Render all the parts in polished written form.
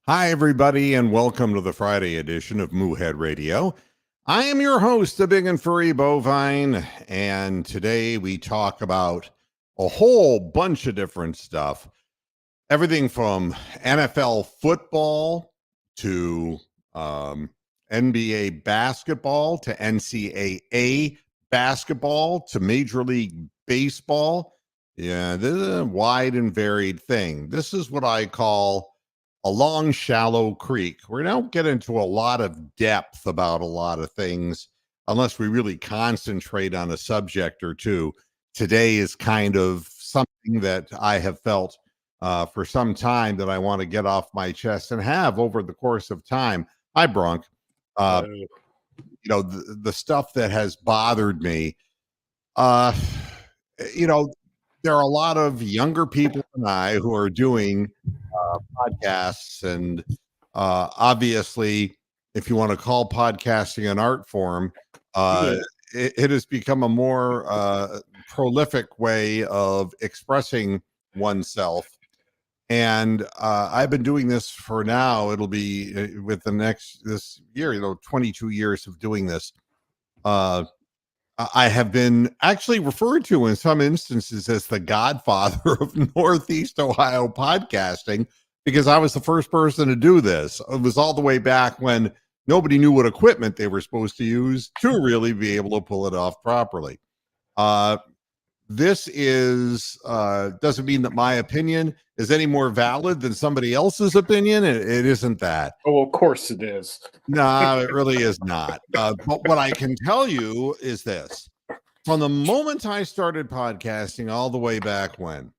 Hi, everybody, and welcome to the Friday edition of Moohead Radio. I am your host, the Big and Furry Bovine, and today we talk about a whole bunch of different stuff. Everything from NFL football to NBA basketball to NCAA basketball to Major League Baseball. Yeah, this is a wide and varied thing. This is what I call a long, shallow creek. We don't get into a lot of depth about a lot of things unless we really concentrate on a subject or two. Today is kind of something that I have felt for some time that I want to get off my chest and have over the course of time. Hi, Bronk. The stuff that has bothered me. There are a lot of younger people than I who are doing podcasts, and obviously, if you want to call podcasting an art form, it has become a more prolific way of expressing oneself. And I've been doing this for now. It'll be with this year, 22 years of doing this. I have been actually referred to in some instances as the godfather of Northeast Ohio podcasting because I was the first person to do this. It was all the way back when nobody knew what equipment they were supposed to use to really be able to pull it off properly. This doesn't mean that my opinion is any more valid than somebody else's opinion. It isn't that. Oh, of course it is. No, it really is not. But what I can tell you is this. From the moment I started podcasting all the way back when,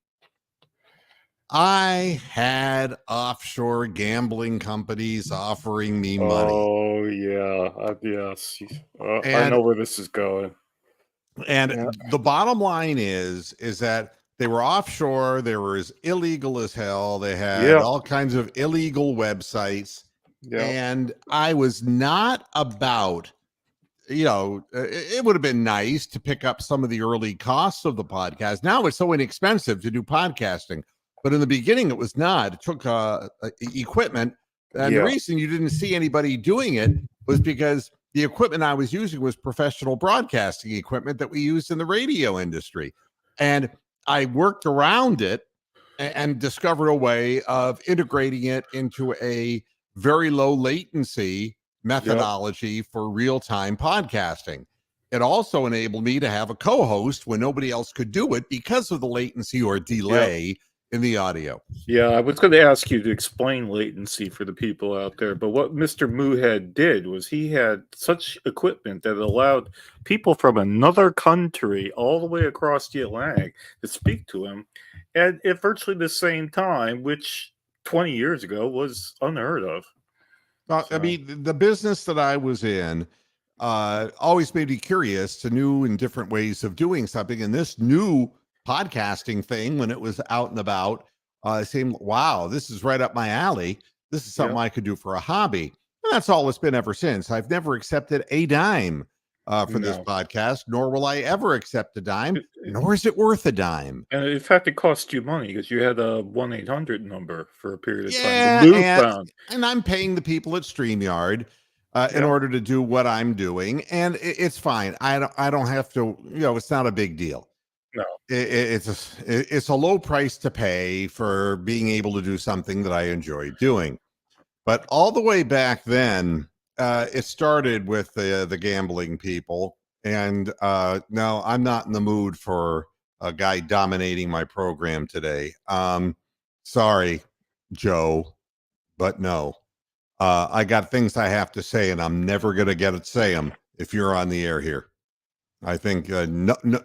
I had offshore gambling companies offering me money. Oh, yeah. Yes. I know where this is going. And the bottom line is that they were offshore. They were as illegal as hell. They had all kinds of illegal websites. Yeah. And I was not about, it would have been nice to pick up some of the early costs of the podcast. Now it's so inexpensive to do podcasting. But in the beginning, it was not. It took equipment. And the reason you didn't see anybody doing it was because the equipment I was using was professional broadcasting equipment that we used in the radio industry. And I worked around it and discovered a way of integrating it into a very low latency methodology for real-time podcasting. It also enabled me to have a co-host when nobody else could do it because of the latency or delay in the audio. Yeah, I was going to ask you to explain latency for the people out there, but what Mr. Moohead did was he had such equipment that allowed people from another country all the way across the Atlantic to speak to him at virtually the same time, which 20 years ago was unheard of. I mean, the business that I was in always made me curious to new and different ways of doing something, and this new podcasting thing, when it was out and about, seemed, wow, this is right up my alley. This is something I could do for a hobby. And that's all it's been ever since. I've never accepted a dime for this podcast, nor will I ever accept a dime, nor is it worth a dime. And in fact, it cost you money because you had a 1-800 number for a period of time. And I'm paying the people at StreamYard in order to do what I'm doing. And it's fine. I don't have to, it's not a big deal. No, it's a low price to pay for being able to do something that I enjoy doing. But all the way back then, it started with the gambling people. And no, I'm not in the mood for a guy dominating my program today. Sorry, Joe, but no. I got things I have to say, and I'm never going to get to say them if you're on the air here. I think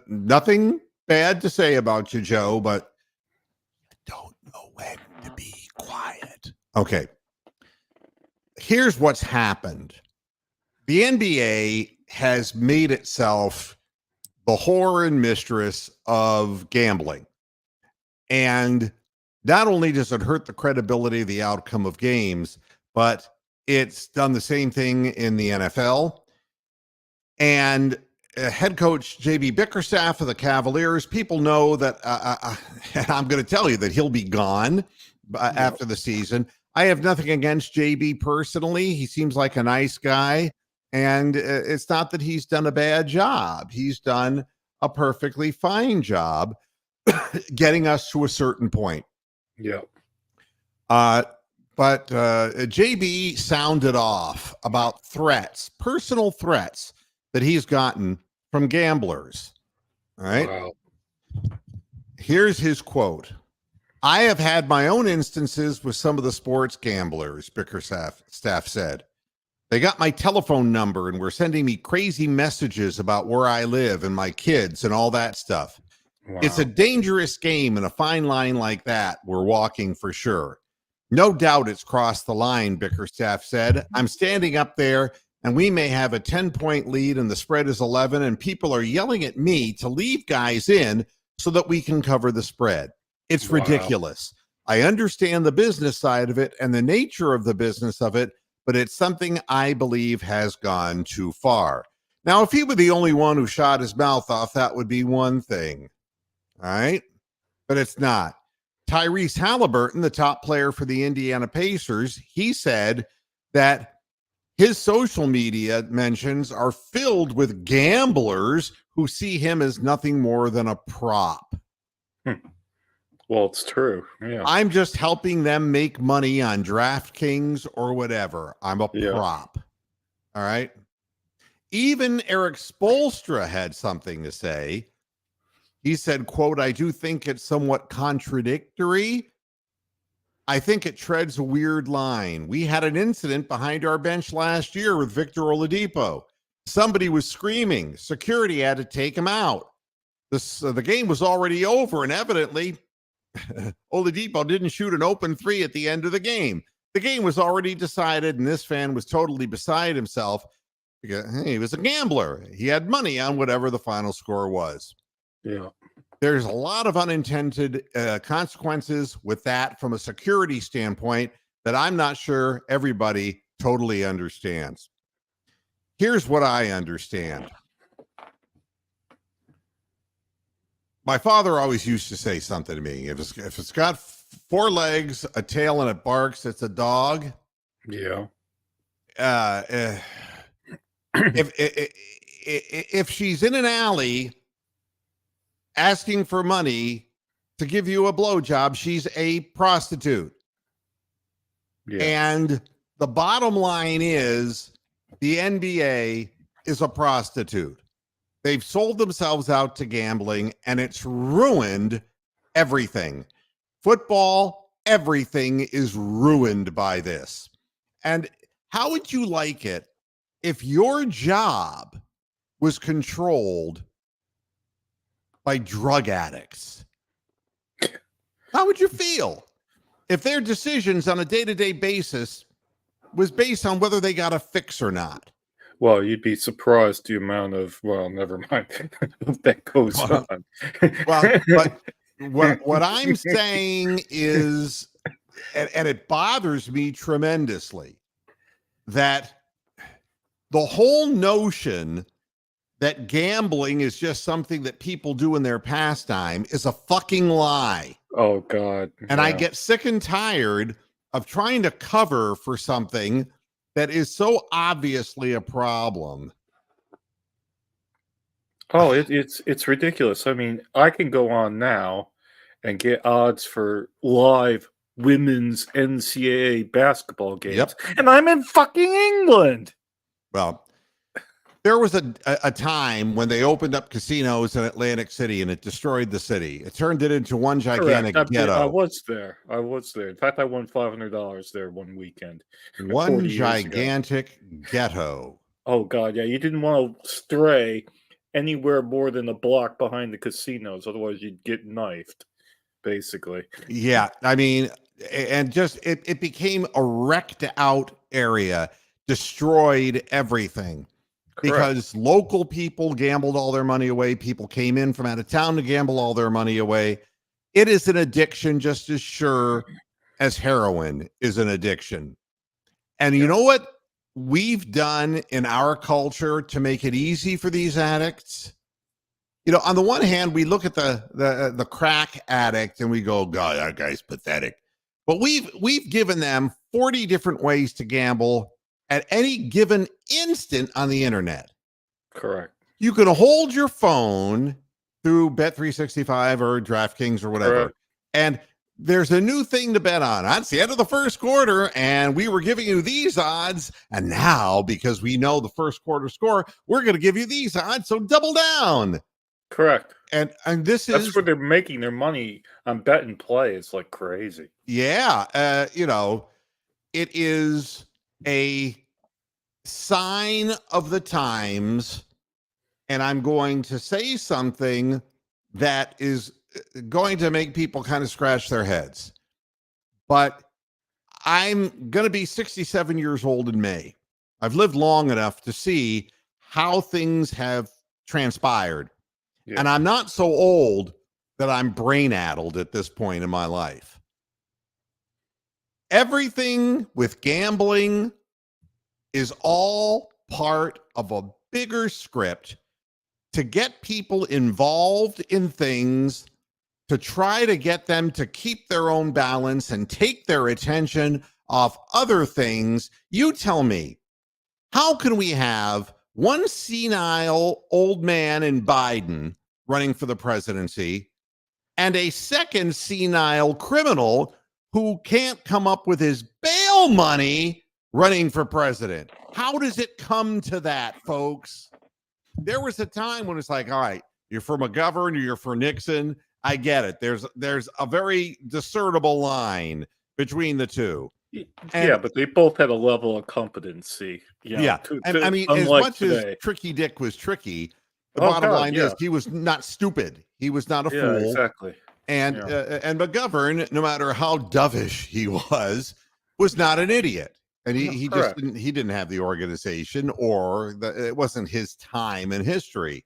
nothing bad to say about you, Joe, but I don't know when to be quiet. Okay. Here's what's happened. The NBA has made itself the whore and mistress of gambling. And not only does it hurt the credibility of the outcome of games, but it's done the same thing in the NFL. And head coach J.B. Bickerstaff of the Cavaliers, people know that, and I'm going to tell you that he'll be gone after the season. I have nothing against JB personally. He seems like a nice guy. And it's not that he's done a bad job. He's done a perfectly fine job getting us to a certain point. Yeah. But JB sounded off about threats, personal threats that he's gotten from gamblers. All right. Wow. Here's his quote. I have had my own instances with some of the sports gamblers, Bickerstaff said. They got my telephone number and were sending me crazy messages about where I live and my kids and all that stuff. Wow. It's a dangerous game, and a fine line like that we're walking for sure. No doubt it's crossed the line, Bickerstaff said. I'm standing up there, and we may have a 10-point lead, and the spread is 11, and people are yelling at me to leave guys in so that we can cover the spread. It's ridiculous. I understand the business side of it and the nature of the business of it, but it's something I believe has gone too far. Now, if he were the only one who shot his mouth off, that would be one thing. All right? But it's not. Tyrese Halliburton, the top player for the Indiana Pacers, he said that his social media mentions are filled with gamblers who see him as nothing more than a prop. Well, it's true. Yeah. I'm just helping them make money on DraftKings or whatever. I'm a prop. All right. Even Eric Spoelstra had something to say. He said, quote, I do think it's somewhat contradictory. I think it treads a weird line. We had an incident behind our bench last year with Victor Oladipo. Somebody was screaming. Security had to take him out. The game was already over, and evidently Oladipo didn't shoot an open three at the end of the game. The game was already decided, and this fan was totally beside himself because he was a gambler. He had money on whatever the final score was. Yeah. There's a lot of unintended consequences with that from a security standpoint that I'm not sure everybody totally understands. Here's what I understand. My father always used to say something to me. If it's got four legs, a tail, and it barks, it's a dog. Yeah. If she's in an alley asking for money to give you a blowjob, she's a prostitute. Yeah. And the bottom line is the NBA is a prostitute. They've sold themselves out to gambling, and it's ruined everything. Football, everything is ruined by this. And how would you like it if your job was controlled by drug addicts? How would you feel if their decisions on a day-to-day basis was based on whether they got a fix or not? Well, you'd be surprised the amount of, well, never mind, that goes on. Well, but what I'm saying is, and it bothers me tremendously, that the whole notion that gambling is just something that people do in their pastime is a fucking lie. Oh, God. And I get sick and tired of trying to cover for something that is so obviously a problem. Oh, it's ridiculous. I mean, I can go on now and get odds for live women's NCAA basketball games, and I'm in fucking England. Well, there was a time when they opened up casinos in Atlantic City, and it destroyed the city. It turned it into one gigantic ghetto. I was there. In fact, I won $500 there one weekend. One gigantic ghetto. Oh, God, yeah. You didn't want to stray anywhere more than a block behind the casinos. Otherwise, you'd get knifed, basically. Yeah, I mean, and just it became a wrecked out area, destroyed everything. Correct. Because local people gambled all their money away. People came in from out of town to gamble all their money away. It is an addiction just as sure as heroin is an addiction. And you know what we've done in our culture to make it easy for these addicts? You know, on the one hand, we look at the crack addict and we go, God, that guy's pathetic. But we've given them 40 different ways to gamble at any given instant on the internet. Correct. You can hold your phone through Bet365 or DraftKings or whatever, Correct. and there's a new thing to bet on. It's the end of the first quarter, and we were giving you these odds, and now, because we know the first quarter score, we're going to give you these odds, so double down. Correct. And that's where they're making their money on bet and play. It's like crazy. Yeah. It is a sign of the times, and I'm going to say something that is going to make people kind of scratch their heads. But I'm going to be 67 years old in May. I've lived long enough to see how things have transpired. Yeah. And I'm not so old that I'm brain-addled at this point in my life. Everything with gambling is all part of a bigger script to get people involved in things, to try to get them to keep their own balance and take their attention off other things. You tell me, how can we have one senile old man in Biden running for the presidency and a second senile criminal who can't come up with his bail money running for president? How does it come to that, folks? There was a time when it's like, all right, you're for McGovern, you're for Nixon. I get it. There's a very discernible line between the two. Yeah, but they both had a level of competency. Yeah. I mean, as much today, as Tricky Dick was tricky, the bottom line is he was not stupid. He was not a fool. Exactly. And McGovern, no matter how dovish he was not an idiot. And he just didn't have the organization, or it wasn't his time in history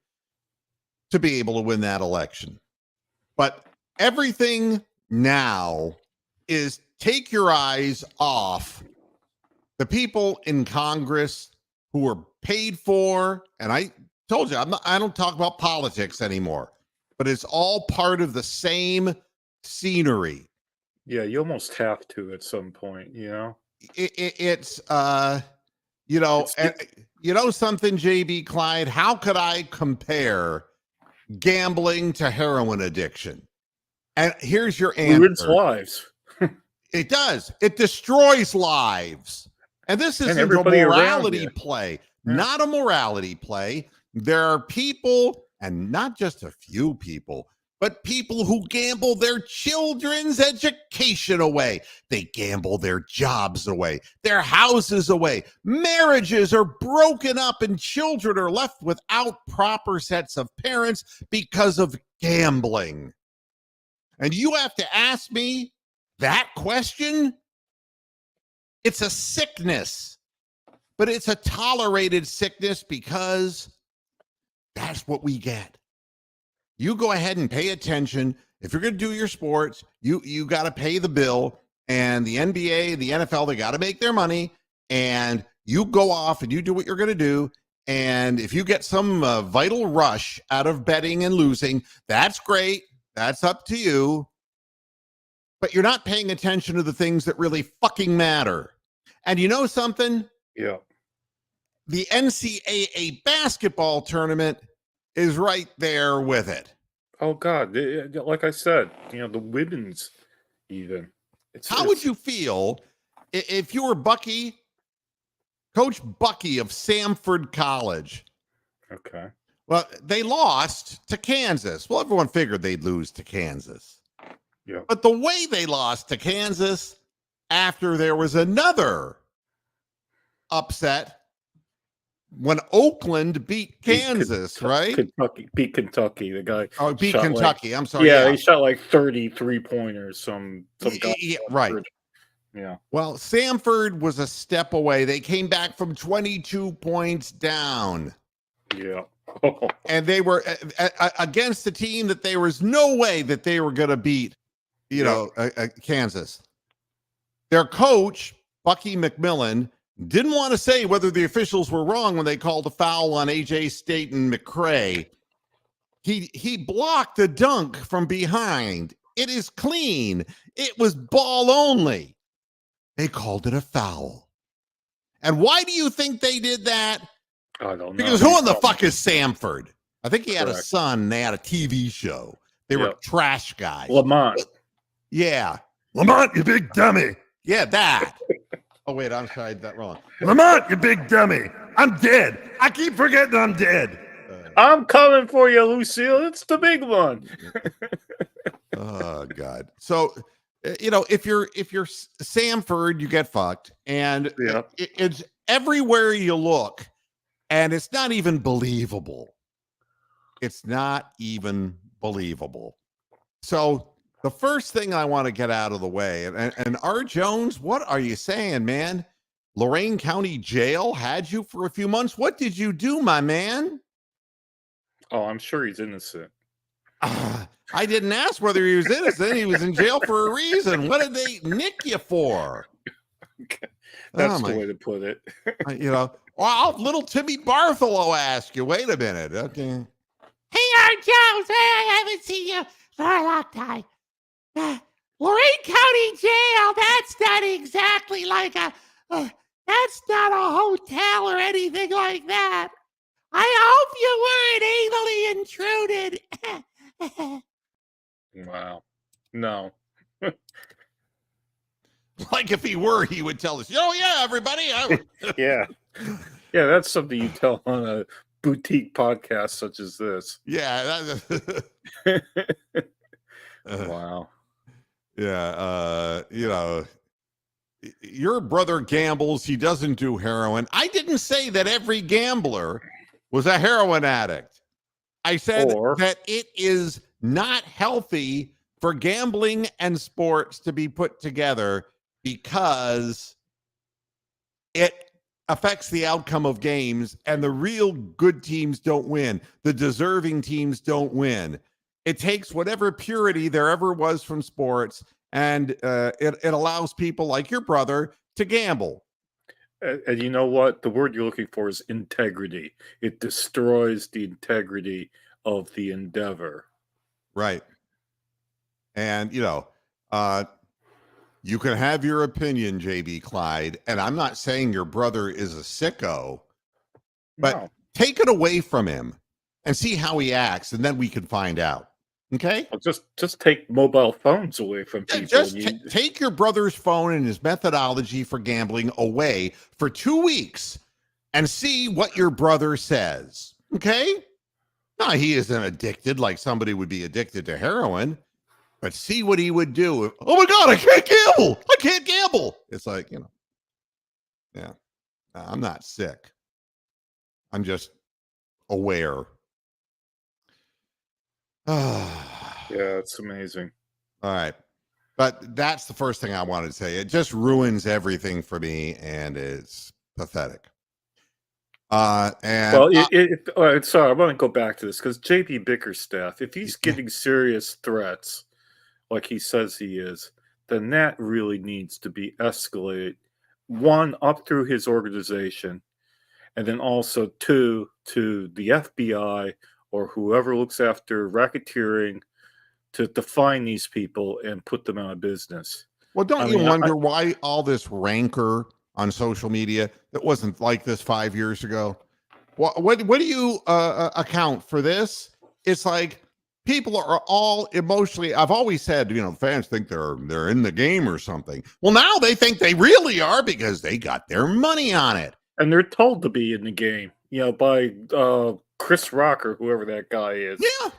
to be able to win that election. But everything now is take your eyes off the people in Congress who are paid for. And I told you, I don't talk about politics anymore, but it's all part of the same scenery. Yeah, you almost have to at some point, It's something, JB Clyde, how could I compare gambling to heroin addiction? And here's your answer. It ruins lives. It does. It destroys lives. And this isn't a morality play, not a morality play. There are people, and not just a few people, but people who gamble their children's education away. They gamble their jobs away, their houses away. Marriages are broken up and children are left without proper sets of parents because of gambling. And you have to ask me that question? It's a sickness, but it's a tolerated sickness because that's what we get. You go ahead and pay attention. If you're going to do your sports, you got to pay the bill. And the NBA, the NFL, they got to make their money. And you go off and you do what you're going to do. And if you get some vital rush out of betting and losing, that's great. That's up to you. But you're not paying attention to the things that really fucking matter. And you know something? Yeah. The NCAA basketball tournament is right there with it. Oh, God. Like I said, the women's even. How would you feel if you were Coach Bucky of Samford College? Okay. Well, they lost to Kansas. Well, everyone figured they'd lose to Kansas. Yeah. But the way they lost to Kansas after there was another upset when Oakland beat Kansas, right? Beat Kentucky. The guy. Oh, beat Kentucky. I'm sorry. Yeah, he shot like 33 pointers. Some guy. Right. Yeah. Well, Samford was a step away. They came back from 22 points down. Yeah. And they were against a team that there was no way that they were going to beat, Kansas. Their coach, Bucky McMillan, didn't want to say whether the officials were wrong when they called a foul on A.J. Staten McCray. He blocked a dunk from behind It is clean. It was ball only. They called it a foul. And why do you think they did that? I don't know. Because who in the fuck is Samford? I think he had a Correct. son. And they had a TV show. They were trash guys. Lamont. Yeah. Lamont, you big dummy. Yeah, that. Oh, wait, I'm sorry. I did that wrong. Lamont, you big dummy. I'm dead. I keep forgetting I'm dead. I'm coming for you, Lucille. It's the big one. Oh, God. So, if you're Samford, you get fucked. And it's everywhere you look. And it's not even believable. It's not even believable. So the first thing I want to get out of the way, and R. Jones, what are you saying, man? Lorain County Jail had you for a few months. What did you do, my man? Oh, I'm sure he's innocent. I didn't ask whether he was innocent. He was in jail for a reason. What did they nick you for? That's the way to put it. Well, little Timmy Bartholow asked you. Wait a minute. Okay. Hey, R. Jones, I haven't seen you for a long time. Lorain County Jail, that's not exactly like that's not a hotel or anything like that. I hope you weren't anally intruded. Wow. No. Like if he were, he would tell us, oh, yeah, everybody. Yeah. Yeah, that's something you tell on a boutique podcast such as this. Yeah. Wow. Yeah. Your brother gambles. He doesn't do heroin. I didn't say that every gambler was a heroin addict. I said that it is not healthy for gambling and sports to be put together because it affects the outcome of games, and the real good teams don't win. The deserving teams don't win. It takes whatever purity there ever was from sports, and it allows people like your brother to gamble. And you know what? The word you're looking for is integrity. It destroys the integrity of the endeavor. Right. And, you can have your opinion, JB Clyde, and I'm not saying your brother is a sicko, but take it away from him and see how he acts, and then we can find out. Okay? Well, just take mobile phones away from people. Just take your brother's phone and his methodology for gambling away for 2 weeks and see what your brother says. Okay? Now, he isn't addicted like somebody would be addicted to heroin. But see what he would do. Oh my God, I can't gamble. I can't gamble. It's like, yeah, I'm not sick. I'm just aware. Yeah, it's amazing. All right. But that's the first thing I wanted to say. It just ruins everything for me, and it's pathetic. Sorry, I want to go back to this because JB Bickerstaff, if he's getting serious threats, like he says he is, then that really needs to be escalated. 1, up through his organization, and then also 2, to the FBI or whoever looks after racketeering to find these people and put them out of business. Well, don't you wonder why all this rancor on social media that wasn't like this 5 years ago? What do you account for this? It's like, people are all emotionally. I've always said, fans think they're in the game or something. Well, now they think they really are because they got their money on it, and they're told to be in the game. By Chris Rock or whoever that guy is. Yeah,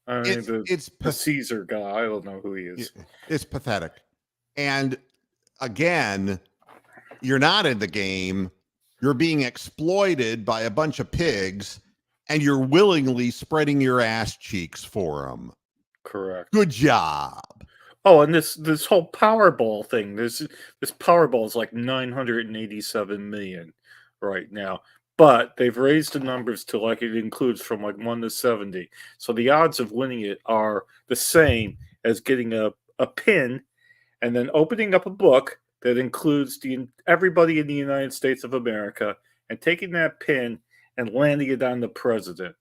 it's the Caesar guy. I don't know who he is. It's pathetic. And again, you're not in the game. You're being exploited by a bunch of pigs. And you're willingly spreading your ass cheeks for them. Correct. Good job. Oh, and this whole Powerball thing. This Powerball is like 987 million right now, but they've raised the numbers to like it includes from like 1 to 70. So the odds of winning it are the same as getting a pin and then opening up a book that includes everybody in the United States of America and taking that pin and landing it on the president.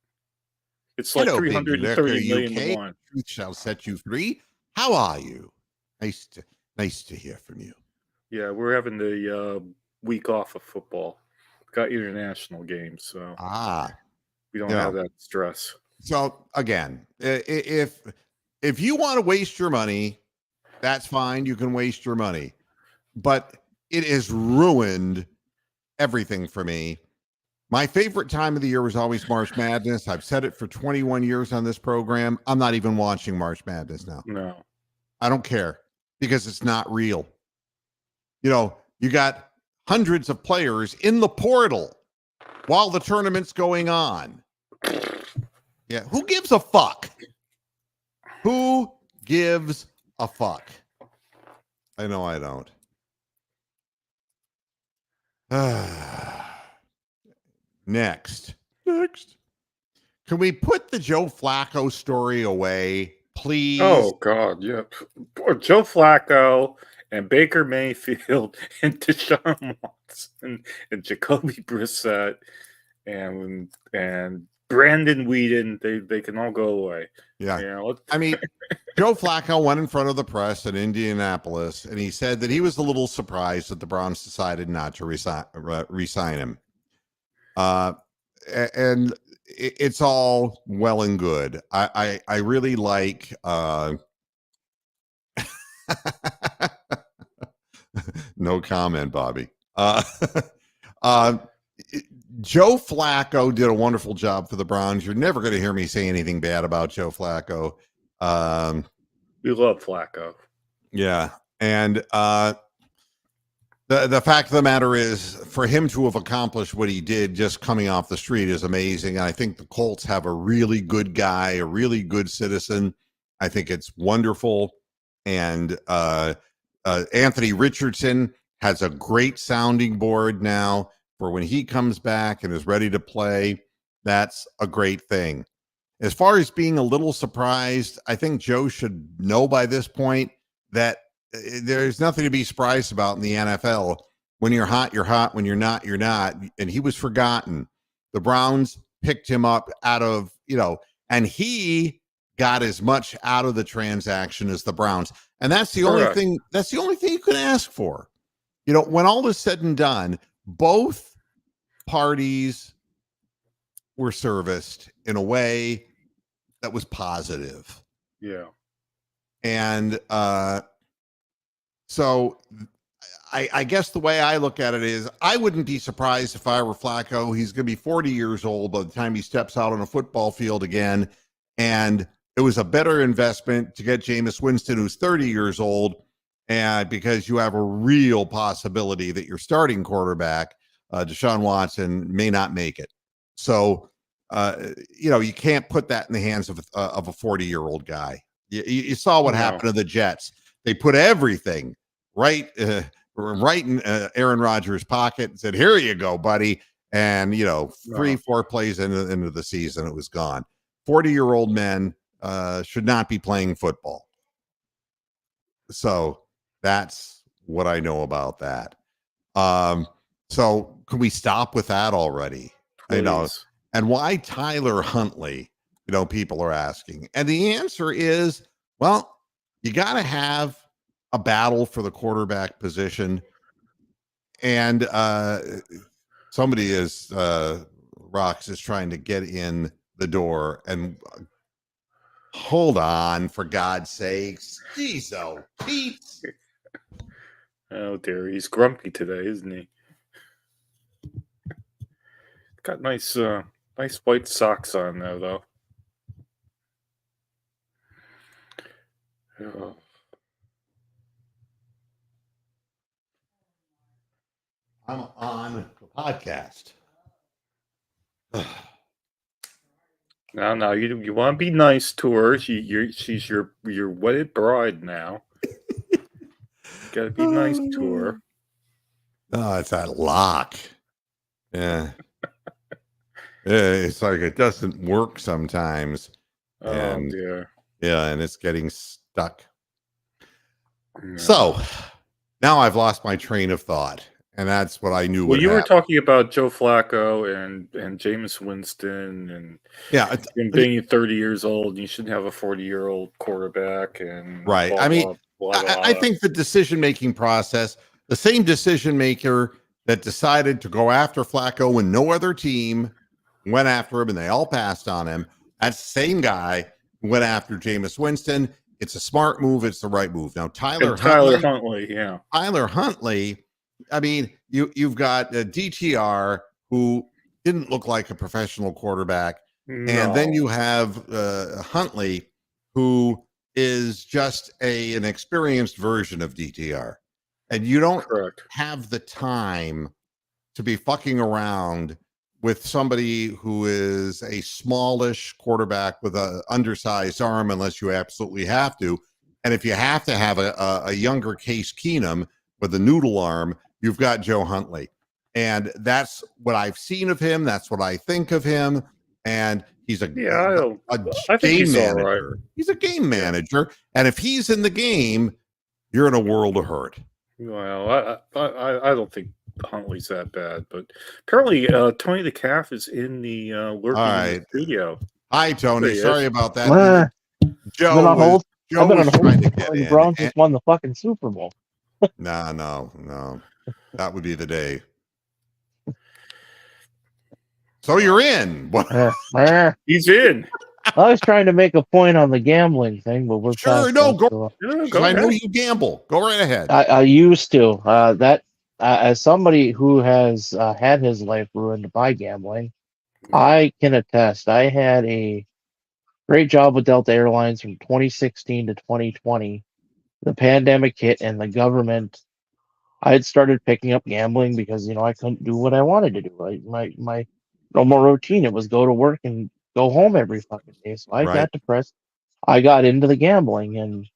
It's like 330 million to 1. Truth shall set you free. How are you? Nice to hear from you. Yeah, we're having the week off of football. Got international games, so we don't have that stress. So again, if you want to waste your money, that's fine. You can waste your money, but it has ruined everything for me. My favorite time of the year was always March Madness. I've said it for 21 years on this program. I'm not even watching March Madness now. No, I don't care because it's not real. You know, you got hundreds of players in the portal while the tournament's going on. Yeah, who gives a fuck? Who gives a fuck? I know I don't. Next. Can we put the Joe Flacco story away, please? Oh God, yeah. Poor Joe Flacco and Baker Mayfield and Deshaun Watson and Jacoby Brissett and Brandon Whedon, they can all go away. Yeah. You know, I mean, Joe Flacco went in front of the press in Indianapolis, and he said that he was a little surprised that the Browns decided not to re-sign him. And it's all well and good. I really like no comment, Bobby. Joe Flacco did a wonderful job for the Browns. You're never going to hear me say anything bad about Joe Flacco. We love Flacco. Yeah. And the fact of the matter is, for him to have accomplished what he did just coming off the street is amazing. And I think the Colts have a really good guy, a really good citizen. I think it's wonderful. And Anthony Richardson has a great sounding board now for when he comes back and is ready to play. That's a great thing. As far as being a little surprised, I think Joe should know by this point that there's nothing to be surprised about in the NFL. When you're hot, you're hot. When you're not, you're not. And he was forgotten. The Browns picked him up out of, and he got as much out of the transaction as the Browns. And that's the only thing. That's the only thing you can ask for. When all is said and done, both parties were serviced in a way that was positive. Yeah. And so I guess the way I look at it is I wouldn't be surprised if I were Flacco. He's going to be 40 years old by the time he steps out on a football field again. And it was a better investment to get Jameis Winston, who's 30 years old, and because you have a real possibility that your starting quarterback, Deshaun Watson, may not make it. So, you can't put that in the hands of a 40-year-old guy. You saw what happened to the Jets. They put everything right in Aaron Rodgers' pocket and said, "Here you go, buddy." And 3-4 plays into the season, it was gone. 40-year-old men should not be playing football. So that's what I know about that. So can we stop with that already? Please. I know. And why Tyler Huntley? People are asking. And the answer is, well, you got to have a battle for the quarterback position. And somebody is, Rox is trying to get in the door. And hold on, for God's sakes. Jeez, oh, Pete. Oh, dear. He's grumpy today, isn't he? Got nice white socks on there, though. Oh. I'm on the podcast. Now, you want to be nice to her. She's your wedded bride now. Got to be nice to her. Oh, it's that lock. Yeah. It's like it doesn't work sometimes. Oh, dear. Yeah, and it's getting stuck. Yeah. So now I've lost my train of thought. And that's what I knew Well, would you were happen. talking about Joe Flacco and Jameis Winston and Yeah, being 30 years old, and you shouldn't have a 40-year-old quarterback and right. blah, I mean, blah, blah, blah. I think the decision-making process, the same decision maker that decided to go after Flacco when no other team went after him and they all passed on him, that's the same guy who went after Jameis Winston. It's a smart move. It's the right move. Now, Tyler Huntley, yeah. Tyler Huntley, I mean, you've got DTR, who didn't look like a professional quarterback. No. And then you have Huntley, who is just an experienced version of DTR. And you don't have the time to be fucking around with somebody who is a smallish quarterback with an undersized arm unless you absolutely have to. And if you have to have a younger Case Keenum with a noodle arm, you've got Joe Huntley. And that's what I've seen of him. That's what I think of him. And he's a game manager. Right. He's a game manager. And if he's in the game, you're in a world of hurt. Well, I don't think Huntley's that bad, but apparently Tony the Calf is in the working in the studio. Hi, Tony. Sorry about that. Joe I've been on hold. The Browns just won the fucking Super Bowl. No. That would be the day. So you're in. He's in. I was trying to make a point on the gambling thing, but we're sure. No, go. I know you gamble. Go right ahead. I used to. As somebody who has had his life ruined by gambling, I can attest. I had a great job with Delta Airlines from 2016 to 2020. The pandemic hit, and the government. I had started picking up gambling because I couldn't do what I wanted to do. My normal routine, it was go to work and go home every fucking day. So I got depressed. I got into the gambling, and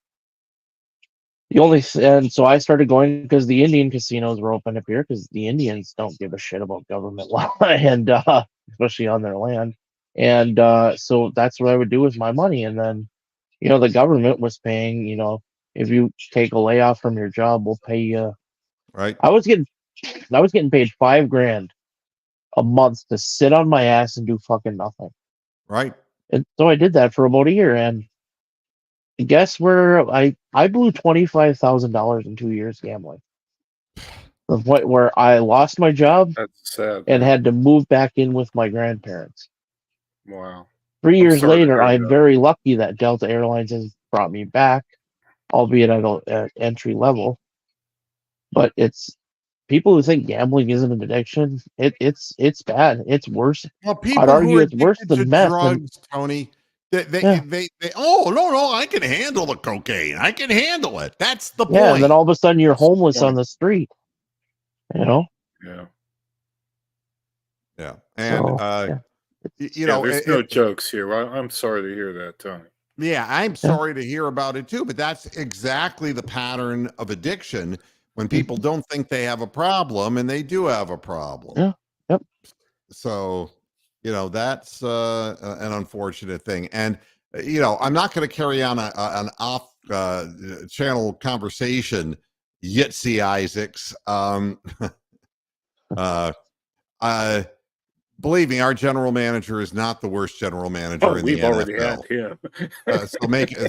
so I started going because the Indian casinos were open up here because the Indians don't give a shit about government law and especially on their land. And so that's what I would do with my money. And then, the government was paying, if you take a layoff from your job, we'll pay you. Right. I was getting paid $5,000 a month to sit on my ass and do fucking nothing. Right. And so I did that for about a year, and guess where I blew $25,000 in 2 years gambling. The point where I lost my job. That's sad. And had to move back in with my grandparents. Wow. 3 years later, I'm very lucky that Delta Airlines has brought me back, albeit at entry level. But it's people who think gambling isn't an addiction. It's bad. It's worse. Well, people I'd argue it's worse to than meth. Drugs, Tony. They no, I can handle the cocaine. I can handle it. That's the point. Yeah, and then all of a sudden you're homeless on the street. Yeah. Yeah. And there's no jokes here. I'm sorry to hear that, Tony. Yeah, I'm sorry to hear about it too, but that's exactly the pattern of addiction when people don't think they have a problem and they do have a problem. Yeah. Yep. So, that's an unfortunate thing. And, I'm not going to carry on an off channel conversation, Yitzy Isaacs. Believe me, our general manager is not the worst general manager in the NFL. We've already had him.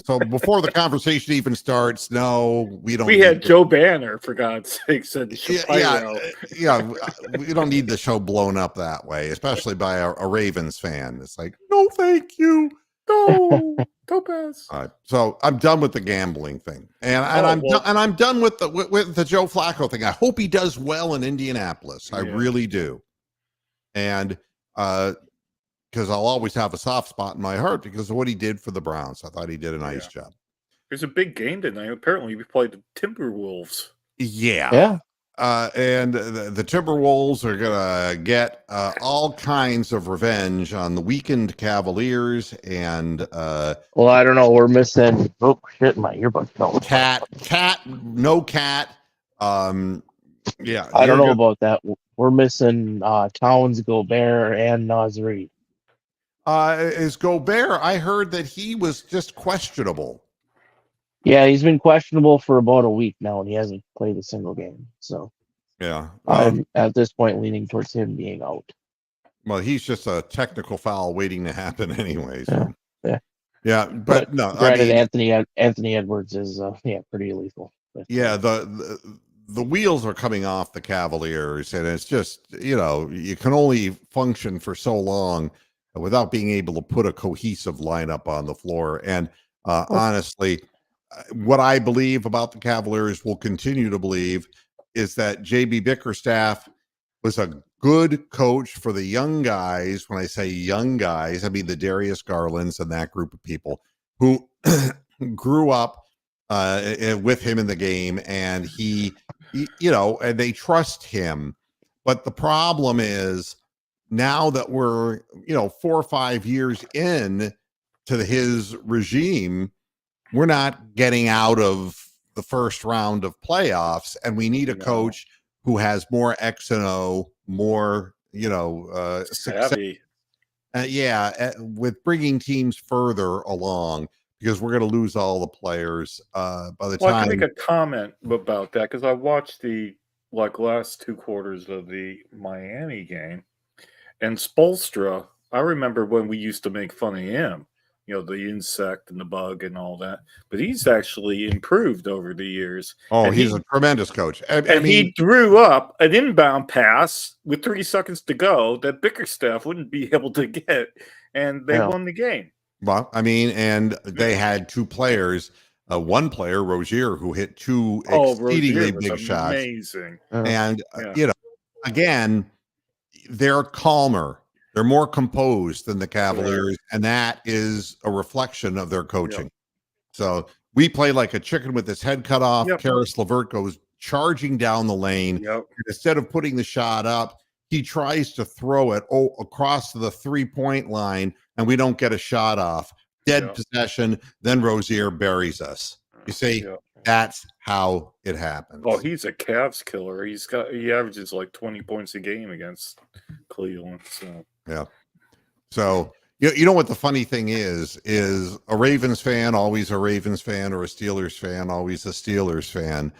So before the conversation even starts, no, we don't. We had Joe Banner, for God's sake, said we don't need the show blown up that way, especially by a Ravens fan. It's like, no, thank you, no, don't pass. So I'm done with the gambling thing, and I'm done with the Joe Flacco thing. I hope he does well in Indianapolis. I really do. And because I'll always have a soft spot in my heart because of what he did for the Browns. I thought he did a nice job. There's a big game tonight. Apparently, we played the Timberwolves. Yeah. And the Timberwolves are going to get all kinds of revenge on the weakened Cavaliers. And well, I don't know. We're missing. Oh shit! My earbuds fell. No cat. Yeah, I don't know about that. We're missing Towns, Gobert, and Naz Reid. Is Gobert? I heard that he was just questionable. Yeah, he's been questionable for about a week now, and he hasn't played a single game. So Yeah. Well, I'm at this point leaning towards him being out. well, he's just a technical foul waiting to happen anyway. Yeah, So. yeah. Yeah, but no, I Granted, mean, Anthony Edwards is pretty lethal. But, yeah, the wheels are coming off the Cavaliers, and it's just, you can only function for so long without being able to put a cohesive lineup on the floor. And honestly, what I believe about the Cavaliers, will continue to believe, is that JB Bickerstaff was a good coach for the young guys. When I say young guys, I mean the Darius Garlands and that group of people who grew up with him in the game, and he, and they trust him. But the problem is, now that we're 4 or 5 years in to his regime, we're not getting out of the first round of playoffs, and we need a coach who has more X and O, more success. With bringing teams further along, because we're going to lose all the players by the time. I can make a comment about that, because I watched the last 2 quarters of the Miami game, and Spoelstra. I remember when we used to make fun of him, the insect and the bug and all that. But he's actually improved over the years. Oh, and he's a tremendous coach. I mean, he drew up an inbound pass with 3 seconds to go that Bickerstaff wouldn't be able to get, and they won the game. Well, I mean, and they had 2 players. One player, Rozier, who hit 2 exceedingly big shots. Amazing. And, again, they're calmer. They're more composed than the Cavaliers, and that is a reflection of their coaching. Yep. So we play like a chicken with its head cut off. Yep. Karis LeVert goes charging down the lane. Yep. Instead of putting the shot up, he tries to throw it across the 3-point line, and we don't get a shot off. Dead possession, then Rozier buries us. You see, that's how it happens. Oh, he's a Cavs killer. He averages like 20 points a game against Cleveland. So. Yeah. So, you know what the funny thing is a Ravens fan, always a Ravens fan, or a Steelers fan, always a Steelers fan.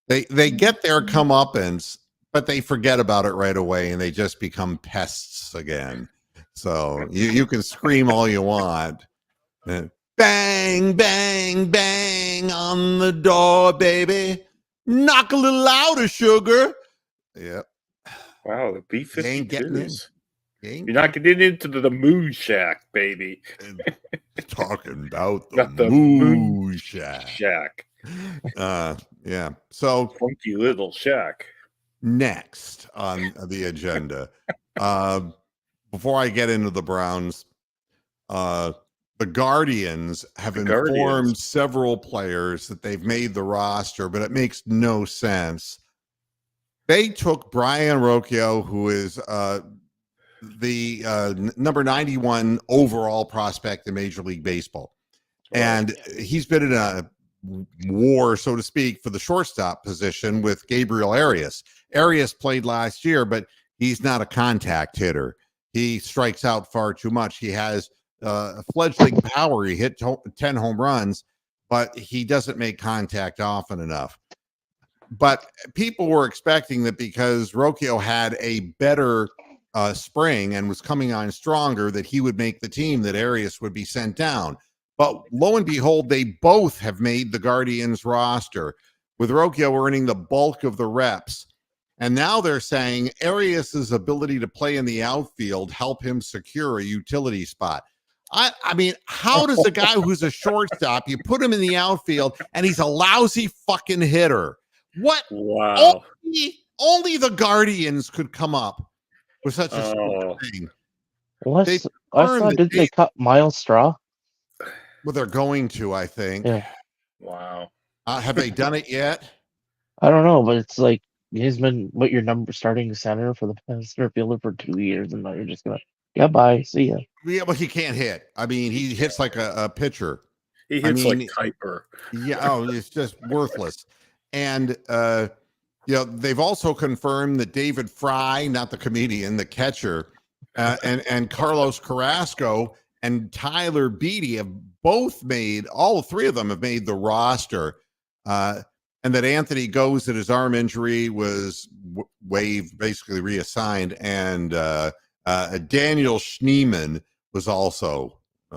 They get their comeuppance, but they forget about it right away, and they just become pests again. So you can scream all you want. Bang, bang, bang on the door, baby. Knock a little louder, sugar. Yep. Wow, the B-52s. You're not getting into the Moo Shack, baby. Talking about the Moo Shack. Yeah. So funky little shack. Next on the agenda, before I get into the Browns, the Guardians have informed several players that they've made the roster, but it makes no sense. They took Brian Rocchio, who is the number 91 overall prospect in Major League Baseball. And he's been in a war, so to speak, for the shortstop position with Gabriel Arias. Arias played last year, but he's not a contact hitter. He strikes out far too much. He has fledgling power. He hit 10 home runs, but he doesn't make contact often enough. But people were expecting that because Rocchio had a better spring and was coming on stronger, that he would make the team, that Arias would be sent down. But lo and behold, they both have made the Guardians roster, with Rocchio earning the bulk of the reps. And now they're saying Arias's ability to play in the outfield help him secure a utility spot. I mean, how does a guy who's a shortstop, you put him in the outfield and he's a lousy fucking hitter? What? Wow. Only the Guardians could come up with such a stupid thing. Well, I thought, did they cut Miles Straw? Well, they're going to, I think. Yeah. Wow. Have they done it yet? I don't know, but it's like he's been your number starting center for the center fielder for 2 years, and now you're just gonna bye, see ya. Yeah, but he can't hit. I mean, he hits like a pitcher. He hits like Kuiper. Yeah, it's just worthless. And they've also confirmed that David Fry, not the comedian, the catcher, and Carlos Carrasco and Tyler Beatty have both made, all 3 of them have made the roster. and that Anthony goes that his arm injury was waived, basically reassigned, and Daniel Schneeman was also He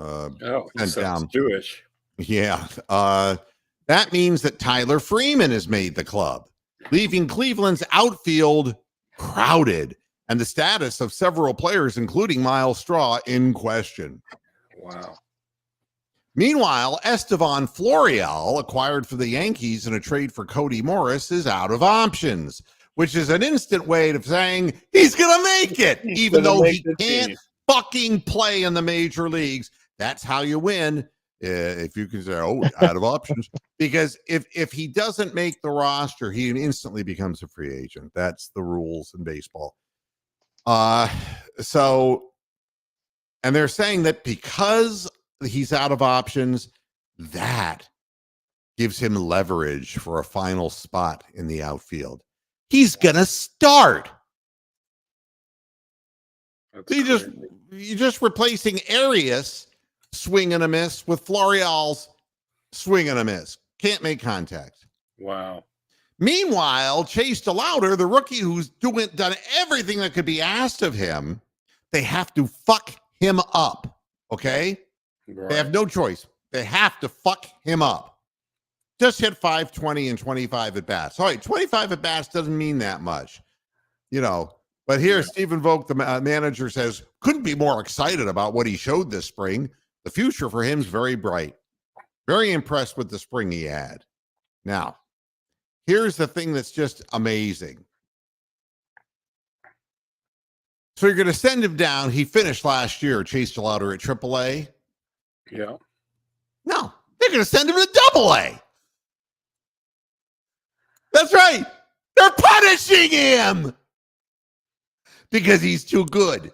sent sounds down. Jewish. Yeah. That means that Tyler Freeman has made the club, leaving Cleveland's outfield crowded and the status of several players, including Miles Straw, in question. Wow. Meanwhile, Estevan Florial, acquired for the Yankees in a trade for Cody Morris, is out of options, which is an instant way of saying he's going to make it, even though he can't fucking play in the major leagues. That's how you win. If you can say, oh, out of options, because if he doesn't make the roster, he instantly becomes a free agent. That's the rules in baseball. So, and they're saying that because he's out of options, that gives him leverage for a final spot in the outfield. He's gonna start. You're just replacing Arias swing and a miss with Florial's swing and a miss. Can't make contact. Wow. Meanwhile, Chase DeLauder, the rookie who's done everything that could be asked of him, they have to fuck him up. Okay? Right. They have no choice. They have to fuck him up. Just hit 520 and 25 at bats. All right, 25 at bats doesn't mean that much, But here, Stephen Vogt, the manager, says, couldn't be more excited about what he showed this spring. The future for him is very bright. Very impressed with the spring he had. Now, here's the thing that's just amazing. So you're going to send him down. He finished last year, Chase DeLauder, at AAA. Yeah. No, they're going to send him to AA. That's right. They're punishing him because he's too good.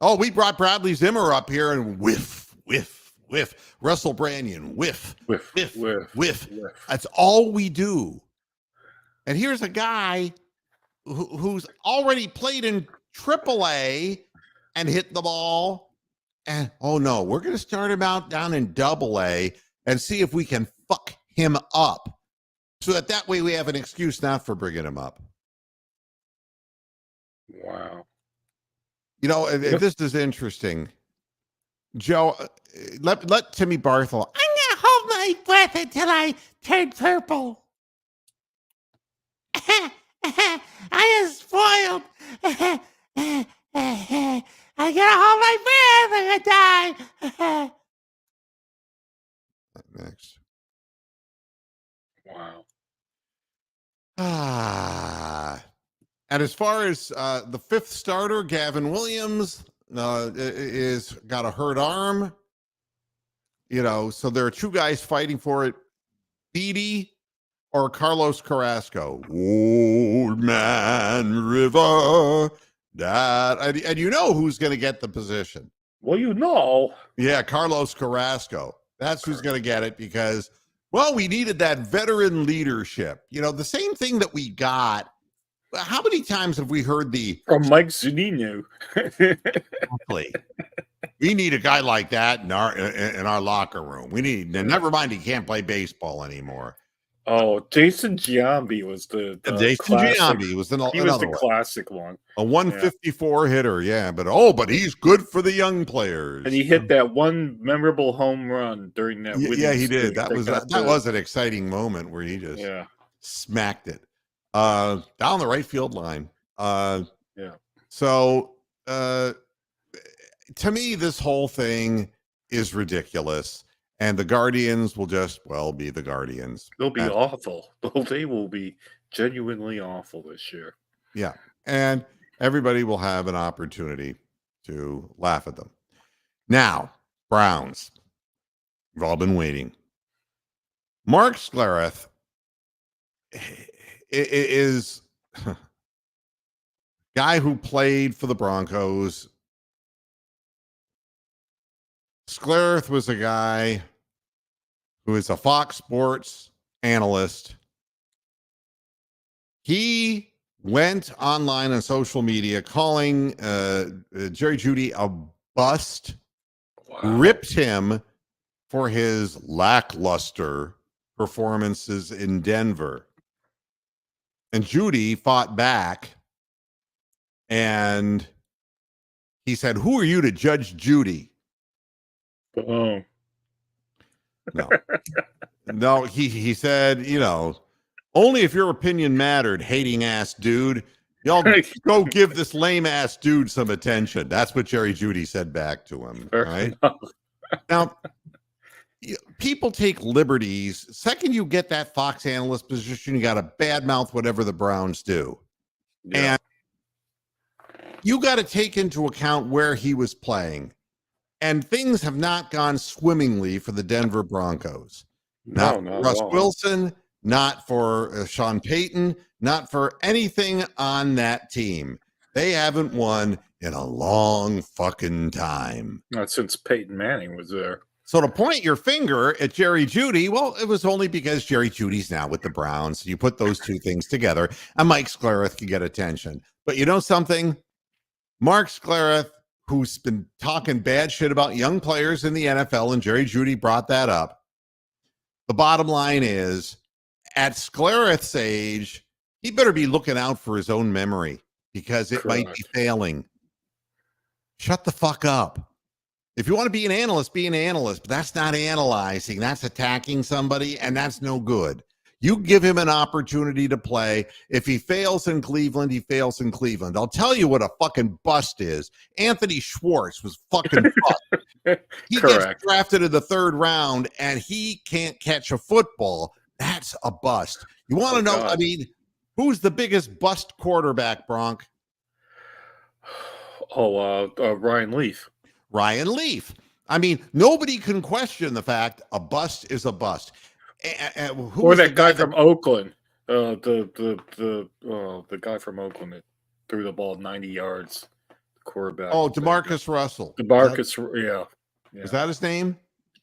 Oh, we brought Bradley Zimmer up here and whiff, whiff, whiff. Russell Branyan, whiff, whiff, whiff, whiff, whiff. That's all we do. And here's a guy who's already played in AAA and hit the ball. And oh no, we're going to start him out down in AA and see if we can fuck him up. So that way we have an excuse not for bringing him up. Wow. This is interesting. Joe, let Timmy Barthel. I'm gonna hold my breath until I turn purple. I am spoiled. I gotta hold my breath. I'm gonna die. Next. Wow. And as far as the fifth starter, Gavin Williams, is got a hurt arm. So there are two guys fighting for it: Beatty or Carlos Carrasco. Old Man River. And you know who's going to get the position. Well, Yeah, Carlos Carrasco. That's who's going to get it because, well, we needed that veteran leadership. The same thing that we got. How many times have we heard from Mike Zunino? Exactly. We need a guy like that in our locker room. We need. Never mind, he can't play baseball anymore. Oh, Jason Giambi was the Jason Giambi was another classic one. A 154 hitter, yeah, but he's good for the young players. And he hit that one memorable home run during that. Yeah, he did. That was an exciting moment where he just smacked it down the right field line. So to me, this whole thing is ridiculous. And the Guardians will just, be the Guardians. They'll be awful. They will be genuinely awful this year. Yeah. And everybody will have an opportunity to laugh at them. Now, Browns. We've all been waiting. Mark Schlereth is a guy who played for the Broncos. Schlereth was a guy who is a Fox Sports analyst. He went online on social media calling Jerry Judy a bust, ripped him for his lackluster performances in Denver. And Judy fought back, and he said, "Who are you to judge Judy?" Oh, No. No, he said, only if your opinion mattered, hating ass dude. Y'all go give this lame ass dude some attention. That's what Jerry Judy said back to him. fair Right enough. now, people take liberties. Second, you get that Fox analyst position, you got to badmouth whatever the Browns do. Yeah. And you got to take into account where he was playing. And things have not gone swimmingly for the Denver Broncos. Not not for at Russ all. Wilson, not for Sean Payton, not for anything on that team. They haven't won in a long fucking time. Not since Peyton Manning was there. So to point your finger at Jerry Judy, well, it was only because Jerry Judy's now with the Browns. You put those two things together, and Mike Sclereth can get attention. But you know something? Mark Sclereth, who's been talking bad shit about young players in the NFL, and Jerry Judy brought that up. The bottom line is, at Sclereth's age, he better be looking out for his own memory because it might be failing. Shut the fuck up. If you want to be an analyst, but that's not analyzing. That's attacking somebody, and that's no good. You give him an opportunity to play. If he fails in Cleveland, he fails in Cleveland. I'll tell you what a fucking bust is. Anthony Schwartz was fucking bust. He gets drafted in the 3rd round, and he can't catch a football. That's a bust. You want to know, God. Who's the biggest bust quarterback, Bronk? Ryan Leaf. Ryan Leaf. Nobody can question the fact a bust is a bust. Or that guy from Oakland. The guy from Oakland that threw the ball 90 yards. Quarterback. Oh, Demarcus Russell. Demarcus, yeah. Is that his name?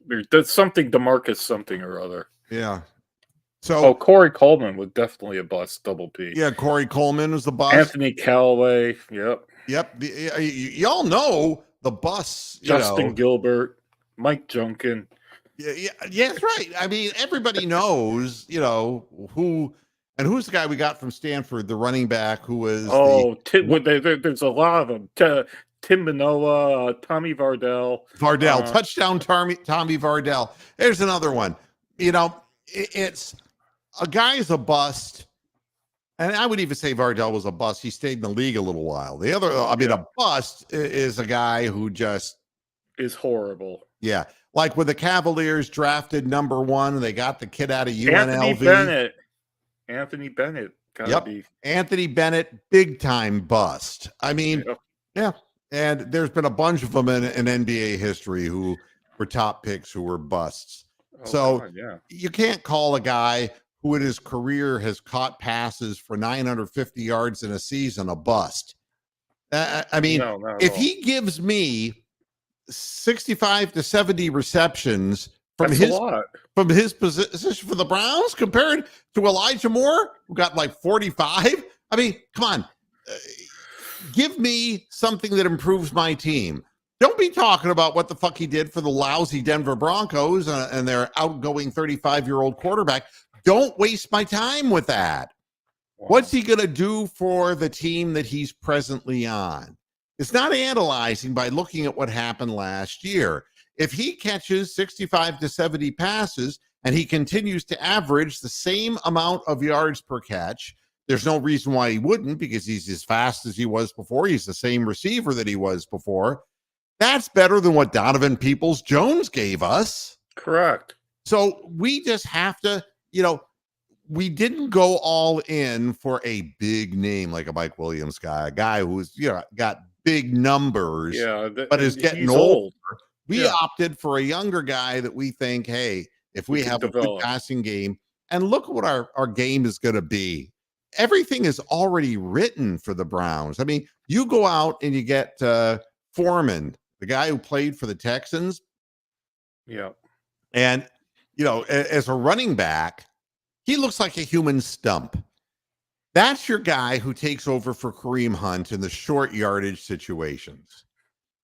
There's something Demarcus something or other. Yeah. So Corey Coleman was definitely a bust, double P. Yeah, Corey Coleman was the bust. Anthony Callaway, yep. Y'all know the busts. Justin Gilbert, Mike Junkin. Yeah, that's right. Everybody knows, who, and who's the guy we got from Stanford, the running back who was. There's a lot of them. Tim Manoa, Tommy Vardell. Touchdown Tommy Vardell. There's another one. It's a guy's a bust. And I would even say Vardell was a bust. He stayed in the league a little while. The other, a bust is a guy who just is horrible. Yeah. Like when the Cavaliers drafted number 1, they got the kid out of UNLV. Anthony Bennett. Anthony Bennett, big time bust. Yeah. And there's been a bunch of them in NBA history who were top picks who were busts. You can't call a guy who in his career has caught passes for 950 yards in a season a bust. If he gives me 65 to 70 receptions from his position for the Browns compared to Elijah Moore, who got like 45. Come on. Give me something that improves my team. Don't be talking about what the fuck he did for the lousy Denver Broncos and their outgoing 35-year-old quarterback. Don't waste my time with that. Wow. What's he going to do for the team that he's presently on? It's not analyzing by looking at what happened last year. If he catches 65 to 70 passes and he continues to average the same amount of yards per catch, there's no reason why he wouldn't, because he's as fast as he was before. He's the same receiver that he was before. That's better than what Donovan Peoples-Jones gave us. Correct. So we just have to, we didn't go all in for a big name like a Mike Williams guy, a guy who's, got big numbers, but is getting older. We opted for a younger guy that we think, hey, if we have a good passing game, and look at what our game is going to be. Everything is already written for the Browns. You go out and you get Foreman, the guy who played for the Texans. Yeah. And, as a running back, he looks like a human stump. That's your guy who takes over for Kareem Hunt in the short yardage situations.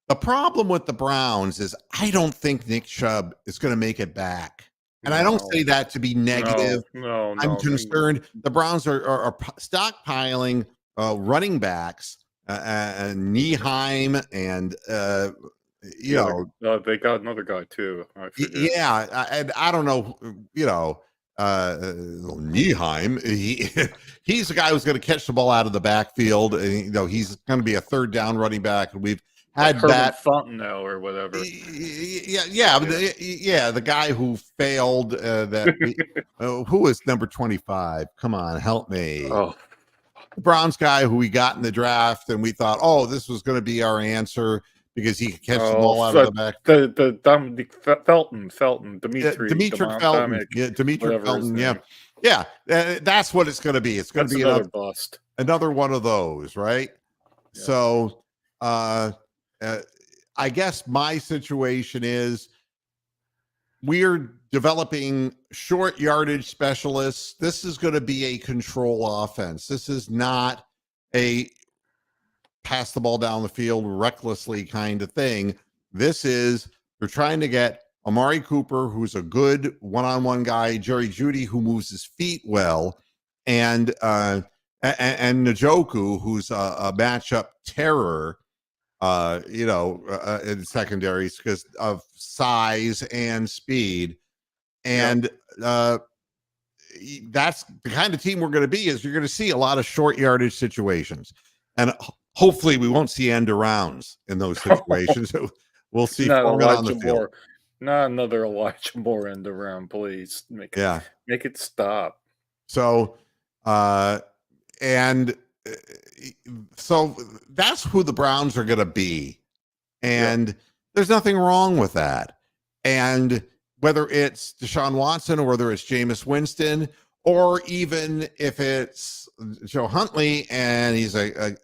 The problem with the Browns is I don't think Nick Chubb is going to make it back. And I don't No. say that to be negative. No. I'm concerned. The Browns are stockpiling running backs, and Nieheim, and they got another guy too. I forget. yeah, and I don't know, Nieheim. He's the guy who's going to catch the ball out of the backfield, and he's going to be a third down running back. And we've had that Fontenot or whatever. The guy who failed. Who is number 25? Come on, help me. Oh, The Browns guy who we got in the draft, and we thought, oh, this was going to be our answer because he could catch the ball out of the back. Felton, Demetric Felton. Yeah, Demetric Felton. Yeah. That's what it's going to be. It's going to be another bust. Another one of those, right? Yeah. So, I guess my situation is we're developing short yardage specialists. This is going to be a control offense. This is not a pass the ball down the field recklessly kind of thing. This is, they're trying to get Amari Cooper, who's a good one-on-one guy, Jerry Judy, who moves his feet well, and Njoku, who's a matchup terror, in secondaries because of size and speed. And that's the kind of team we're going to be. Is you're going to see a lot of short yardage situations, and hopefully we won't see end arounds in those situations. We'll see not on the field. Not another Elijah Moore end around, please. Make it stop. So so that's who the Browns are going to be. And there's nothing wrong with that. And whether it's Deshaun Watson or whether it's Jameis Winston, or even if it's Joe Huntley and he's a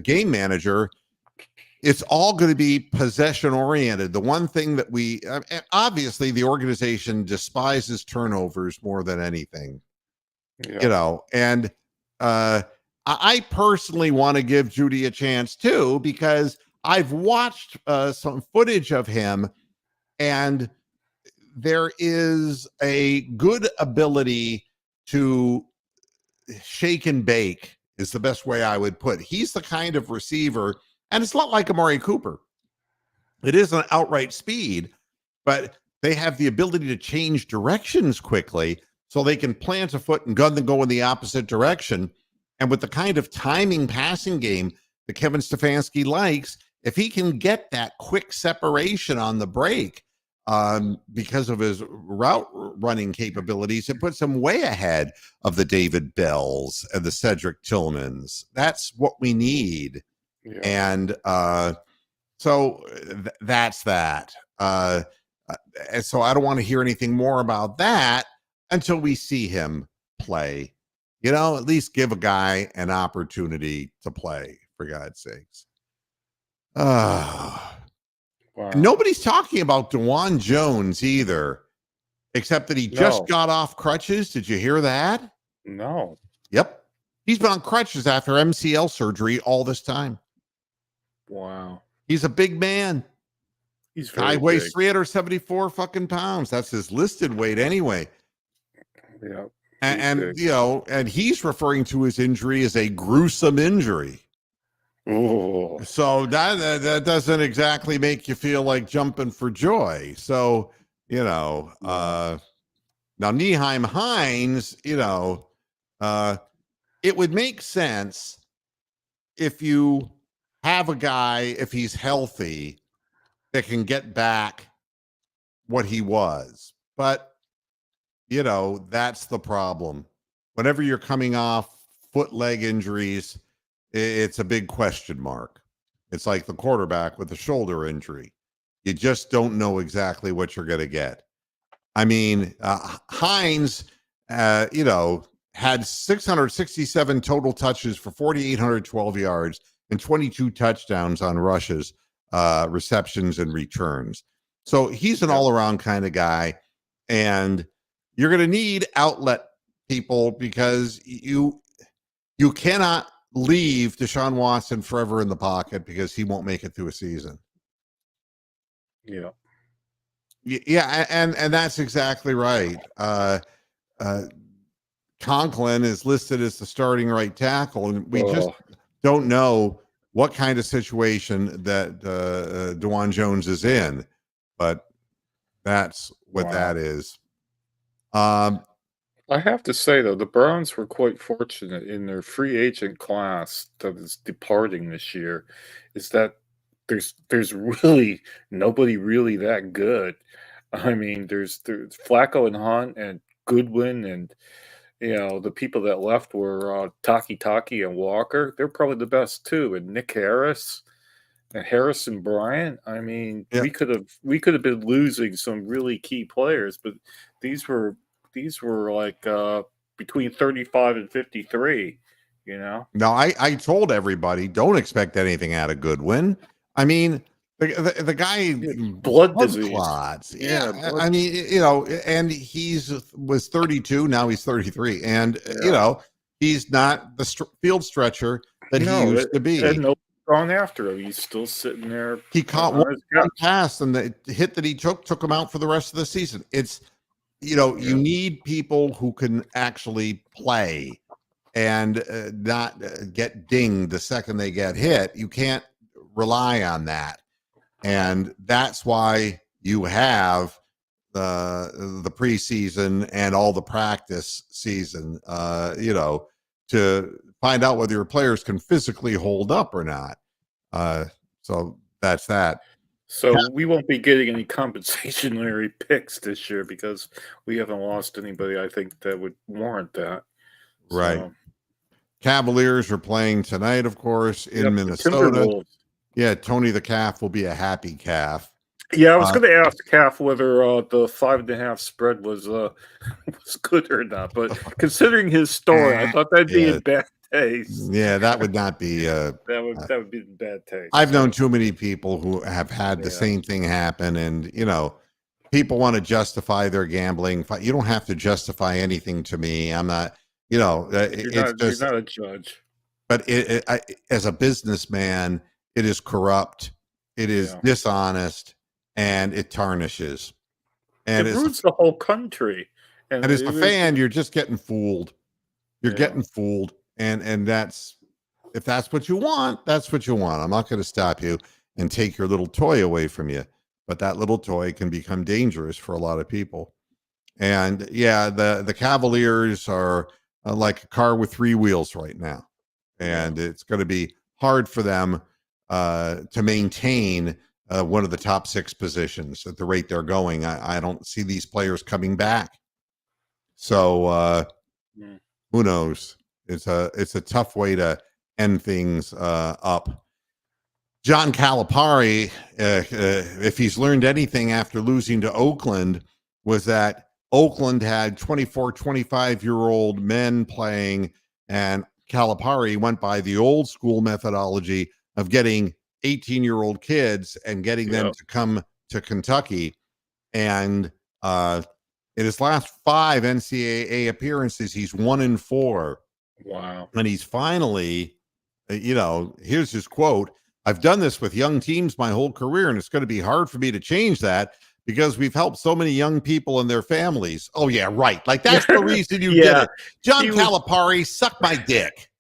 game manager, it's all going to be possession oriented. The one thing that obviously the organization despises turnovers more than anything, and I personally want to give Judy a chance too, because I've watched some footage of him, and there is a good ability to shake and bake is the best way I would put it. He's the kind of receiver, and it's not like Amari Cooper. It is an outright speed, but they have the ability to change directions quickly so they can plant a foot and gun and go in the opposite direction. And with the kind of timing passing game that Kevin Stefanski likes, if he can get that quick separation on the break because of his route running capabilities, it puts him way ahead of the David Bells and the Cedric Tillmans. That's what we need. Yeah. And so that's that. And so I don't want to hear anything more about that until we see him play. At least give a guy an opportunity to play, for God's sakes. Wow. Nobody's talking about Dwan Jones either, except that he just got off crutches. Did you hear that? No. Yep. He's been on crutches after MCL surgery all this time. Wow. He's a big man. He's very weighs big. 374 fucking pounds. That's his listed weight anyway. Yeah. And he's referring to his injury as a gruesome injury. Oh. So that doesn't exactly make you feel like jumping for joy. So, now Nyheim Hines, it would make sense if you have a guy, if he's healthy, that can get back what he was. But that's the problem. Whenever you're coming off foot, leg injuries, it's a big question mark. It's like the quarterback with the shoulder injury. You just don't know exactly what you're going to get. I mean, Hines, had 667 total touches for 4,812 yards and 22 touchdowns on rushes, receptions, and returns. So he's an all-around kind of guy, and you're going to need outlet people because you cannot leave Deshaun Watson forever in the pocket because he won't make it through a season. Yeah. Yeah, and that's exactly right. Conklin is listed as the starting right tackle, and we just don't know what kind of situation that Dwan Jones is in, but that's what that is. I have to say, though, the Browns were quite fortunate in their free agent class that is departing this year, is that there's really nobody really that good. I mean, there's Flaco and Hunt and Goodwin, and the people that left were Taki and Walker. They're probably the best too, and Nick Harris and Harrison Bryant. I mean, Yeah. we could have been losing some really key players, but these were like between 35 and 53. No, I told everybody don't expect anything out of Goodwin. I mean, the guy blood disease clots. Yeah, I mean, and was 32, now he's 33, and he's not the field stretcher that he used to be. And no gone after him. He's still sitting there. He caught one pass, and the hit that he took him out for the rest of the season. It's you need people who can actually play and not get dinged the second they get hit. You can't rely on that. And that's why you have the preseason and all the practice season, to find out whether your players can physically hold up or not. So that's that. So we won't be getting any compensationary picks this year because we haven't lost anybody, I think, that would warrant that. Right. So, Cavaliers are playing tonight, of course, in Minnesota. Yeah, Tony the Calf will be a happy calf. Yeah, I was going to ask Calf whether the 5.5 spread was good or not, but considering his story, I thought that'd be in bad taste. Yeah, that would not be. that would be in bad taste. I've known too many people who have had the same thing happen, and people want to justify their gambling. You don't have to justify anything to me. I'm not. You're not a judge. But as a businessman, it is corrupt, it is dishonest, and it tarnishes. And it ruins the whole country. And as a fan, you're just getting fooled. You're getting fooled. And if that's what you want, that's what you want. I'm not going to stop you and take your little toy away from you. But that little toy can become dangerous for a lot of people. And the Cavaliers are like a car with 3 wheels right now. And it's going to be hard for them to maintain one of the top 6 positions at the rate they're going. I don't see these players coming back. So who knows? It's a tough way to end things up. John Calipari, if he's learned anything after losing to Oakland, was that Oakland had 24, 25-year-old men playing, and Calipari went by the old school methodology of getting 18-year-old kids and getting them to come to Kentucky. And in his last 5 NCAA appearances, he's 1-4. Wow. And he's finally, here's his quote: "I've done this with young teams my whole career, and it's going to be hard for me to change that because we've helped so many young people and their families." Oh, yeah, right. Like, that's the reason you did it. John Calipari, suck my dick.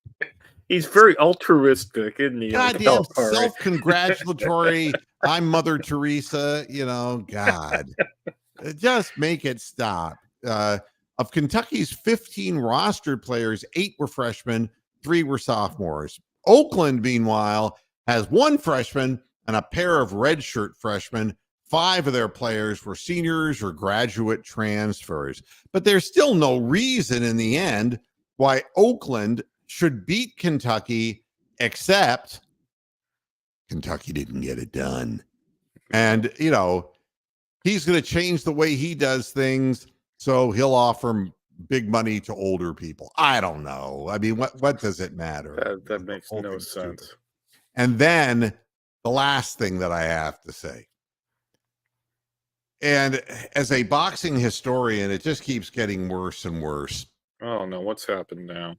He's very altruistic, isn't he? Goddamn self-congratulatory. I'm Mother Teresa, God. Just make it stop. Of Kentucky's 15 rostered players, 8 were freshmen, 3 were sophomores. Oakland, meanwhile, has 1 freshman and a pair of redshirt freshmen. 5 of their players were seniors or graduate transfers. But there's still no reason in the end why Oakland should beat Kentucky, except Kentucky didn't get it done. And, he's going to change the way he does things, so he'll offer big money to older people. I don't know. I mean, what does it matter? That makes no sense. Stupid. And then the last thing that I have to say, and as a boxing historian, it just keeps getting worse and worse. Oh, no. What's happened now?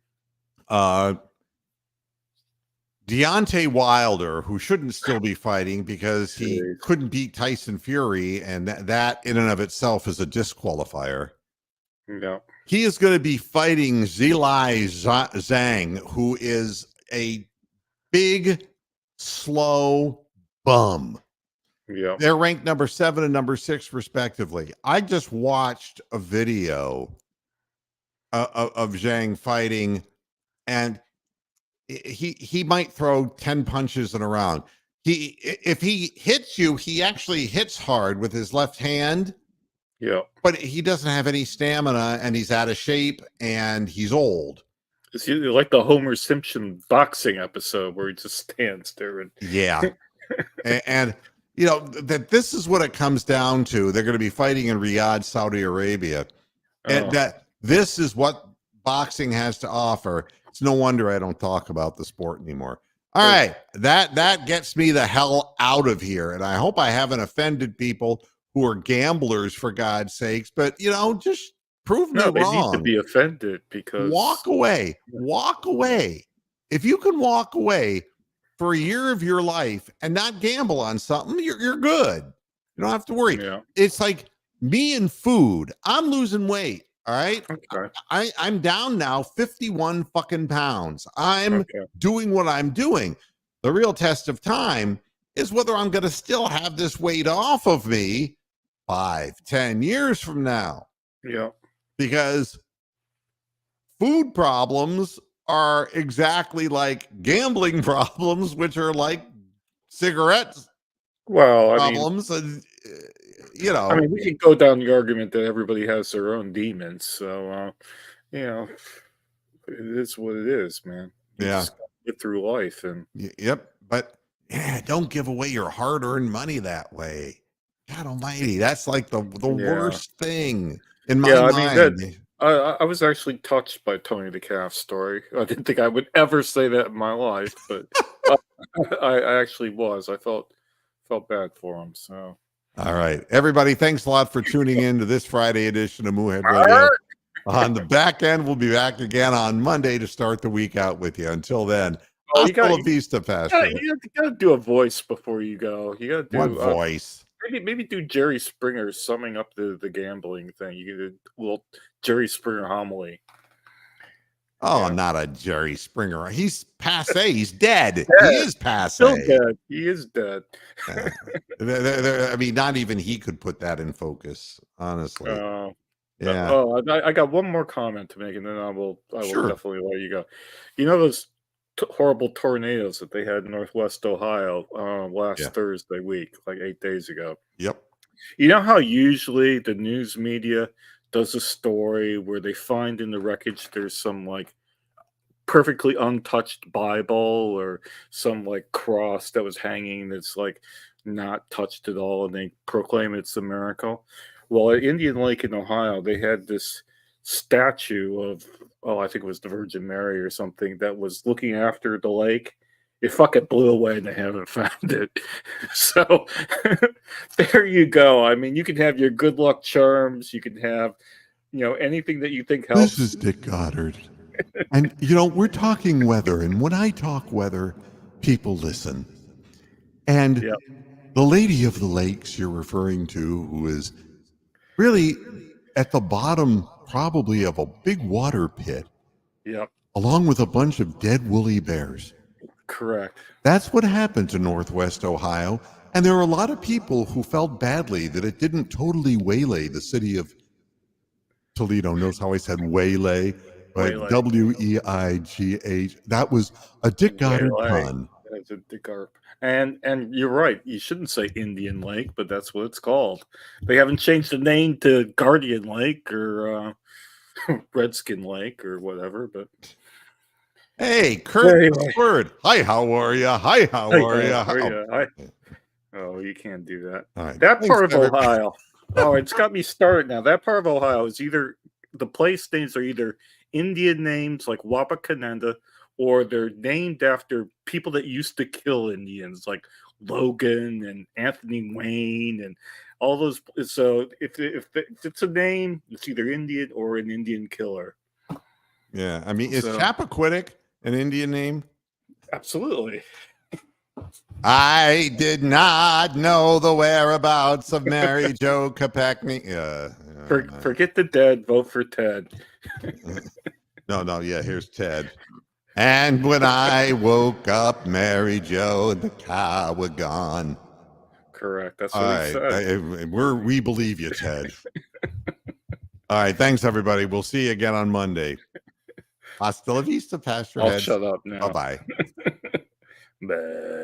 Deontay Wilder, who shouldn't still be fighting because he Jeez. couldn't beat Tyson Fury, and that in and of itself is a disqualifier. Yeah. He is going to be fighting Zilai Zhang, who is a big, slow bum. Yeah. They're ranked number 7 and number 6, respectively. I just watched a video of Zhang fighting, and he might throw 10 punches in a round. If he hits you, he actually hits hard with his left hand. Yeah. But he doesn't have any stamina, and he's out of shape, and he's old. It's like the Homer Simpson boxing episode where he just stands there and Yeah. and you know that this is what it comes down to. They're going to be fighting in Riyadh, Saudi Arabia. And that this is what boxing has to offer. It's no wonder I don't talk about the sport anymore. All right. That gets me the hell out of here. And I hope I haven't offended people who are gamblers, for God's sakes, but just prove me no, they wrong. need to be offended because Walk away. If you can walk away for a year of your life and not gamble on something, you're good. You don't have to worry. Yeah. It's like me and food. I'm losing weight. All right. Okay. I'm down now 51 fucking pounds. I'm doing what I'm doing. The real test of time is whether I'm going to still have this weight off of me 5-10 years from now. Yeah. Because food problems are exactly like gambling problems, which are like cigarettes problems. And, I mean, we can go down the argument that everybody has their own demons. So, it is what it is, man. You just gotta get through life. And yep. But don't give away your hard-earned money that way. God almighty. That's like the worst thing in my mind. I was actually touched by Tony the Calf's story. I didn't think I would ever say that in my life, but I actually was. I felt bad for him. So, all right, everybody, thanks a lot for tuning in to this Friday edition of Moohead Radio. On the back end, we'll be back again on Monday to start the week out with you. Until then, you got to do a voice before you go. You got to do what voice? Maybe do Jerry Springer summing up the gambling thing. You can do a little Jerry Springer homily. Oh, not a Jerry Springer. He's passe. He's dead. He is passe. Still dead. He is dead. I mean, not even he could put that in focus, honestly. I got one more comment to make, and then I will definitely let you go. You know those horrible tornadoes that they had in Northwest Ohio last Thursday week, like 8 days ago. Yep. You know how usually the news media does a story where they find in the wreckage there's some like perfectly untouched Bible or some like cross that was hanging that's like not touched at all, and they proclaim it's a miracle. Well, at Indian Lake in Ohio, they had this statue of, I think it was the Virgin Mary or something, that was looking after the lake. It fucking blew away and they haven't found it. So there you go. I mean, you can have your good luck charms. You can have, anything that you think helps. This is Dick Goddard. And, we're talking weather. And when I talk weather, people listen. And the lady of the lakes you're referring to, who is really at the bottom probably of a big water pit. Yep. Along with a bunch of dead woolly bears. Correct. That's what happened to Northwest Ohio. And there are a lot of people who felt badly that it didn't totally waylay the city of Toledo. Notice how I said waylay, but W-E-I-G-H. That was a Dick Goddard pun. That's a Dick Goddard. And you're right. You shouldn't say Indian Lake, but that's what it's called. They haven't changed the name to Guardian Lake or Redskin Lake or whatever. But hey, Kurt Word. Hi, how are you? Hi, how are you? Oh, you can't do that. All right. That part of Ohio. Oh, it's got me started now. That part of Ohio is either the place names are either Indian names like Wapakoneta, or they're named after people that used to kill Indians, like Logan and Anthony Wayne and all those. So if it's a name, it's either Indian or an Indian killer. Yeah, I mean, is Chappaquiddick an Indian name? Absolutely. I did not know the whereabouts of Mary Jo Kopechne. Forget the dead. Vote for Ted. No, yeah, here's Ted. And when I woke up, Mary Jo and the car were gone. Correct. That's All what he right, said. we believe you, Ted. All right, thanks everybody. We'll see you again on Monday. Hasta la vista, Pastor I'll Heads. shut up now. Bye bye. Bye.